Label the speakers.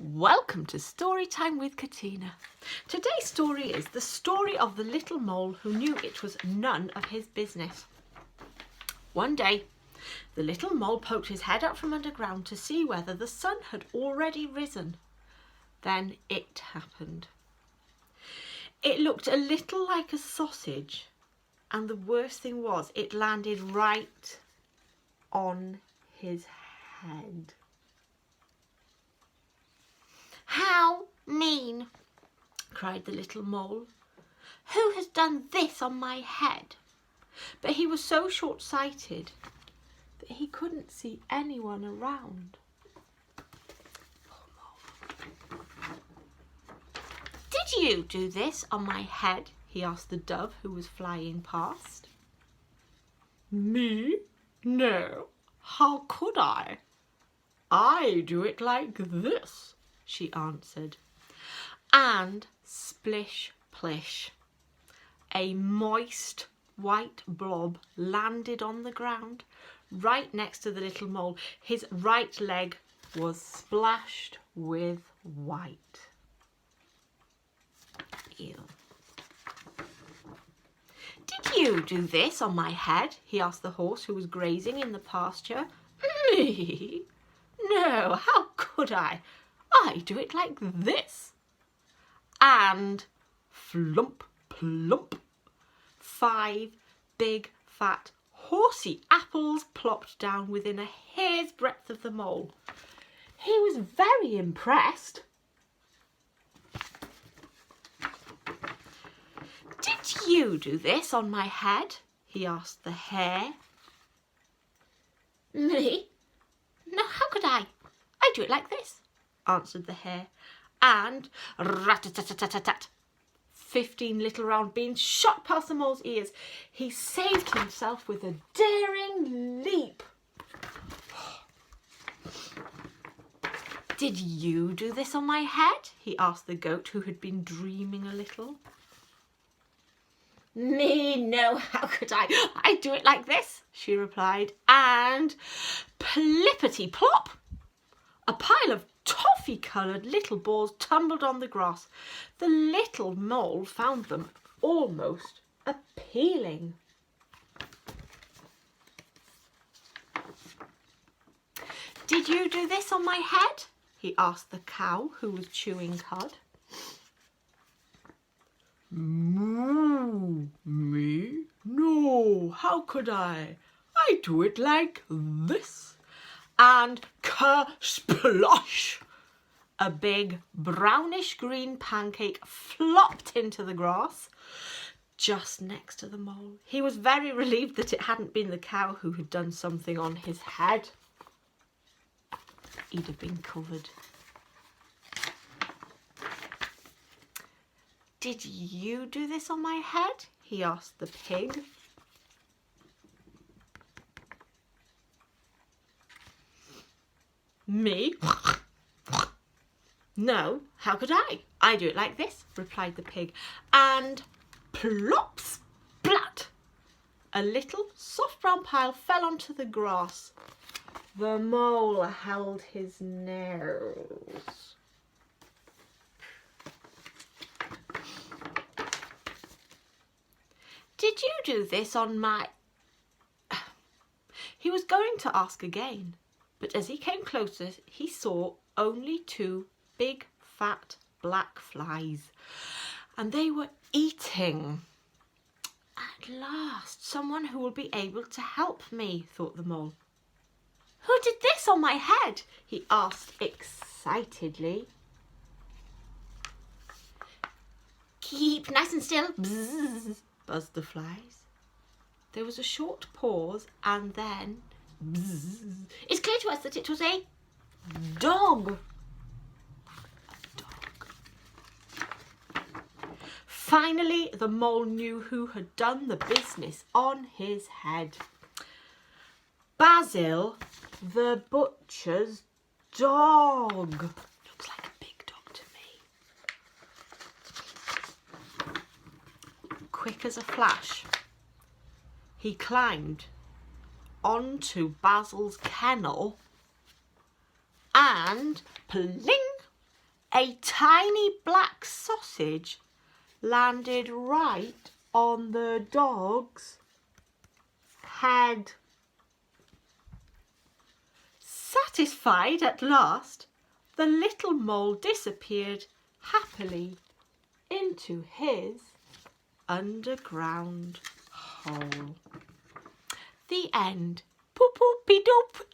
Speaker 1: Welcome to Storytime with Katina. Today's story is the story of the little mole who knew it was none of his business. One day, the little mole poked his head up from underground to see whether the sun had already risen. Then it happened. It looked a little like a sausage, and the worst thing was it landed right on his head. "How mean!" cried the little mole. "Who has done this on my head?" But he was so short-sighted that he couldn't see anyone around. "Did you do this on my head?" he asked the dove who was flying past. "Me? No. How could I? I do it like this," she answered. And splish plish, a moist white blob landed on the ground right next to the little mole. His right leg was splashed with white. Ew. "Did you do this on my head?" he asked the horse who was grazing in the pasture. "Me? No, how could I? I do it like this." And flump, plump, 5 big, fat, horsey apples plopped down within a hair's breadth of the mole. He was very impressed. "Did you do this on my head?" he asked the hare. "Me? No, how could I? I do it like this," answered the hare. And rat-a-tat-tat-tat-tat, 15 little round beans shot past the mole's ears. He saved himself with a daring leap. "Did you do this on my head?" he asked the goat who had been dreaming a little. "Me? No, how could I? I do it like this," she replied. And plippity plop, a pile of toffee-coloured little balls tumbled on the grass. The little mole found them almost appealing. "Did you do this on my head?" he asked the cow who was chewing cud. "Moo, me? No, how could I? I do it like this." And kersplosh, a big brownish green pancake flopped into the grass just next to the mole. He was very relieved that it hadn't been the cow who had done something on his head. He'd have been covered. "Did you do this on my head?" he asked the pig. "Me? No, how could I? I do it like this," replied the pig. And plop splat, a little soft brown pile fell onto the grass. The mole held his nose. "Did you do this on my..." He was going to ask again, but as he came closer, he saw only 2 big, fat, black flies, and they were eating. "At last, someone who will be able to help me," thought the mole. "Who did this on my head?" he asked excitedly. "Keep nice and still," bzzz, buzzed the flies. There was a short pause, and then bzzz. "It's clear to us that it was a dog." Finally, the mole knew who had done the business on his head. Basil, the butcher's dog. Looks like a big dog to me. Quick as a flash, he climbed onto Basil's kennel and pling, a tiny black sausage landed right on the dog's head. Satisfied at last, the little mole disappeared happily into his underground hole. The end. Poop-poopy-doop.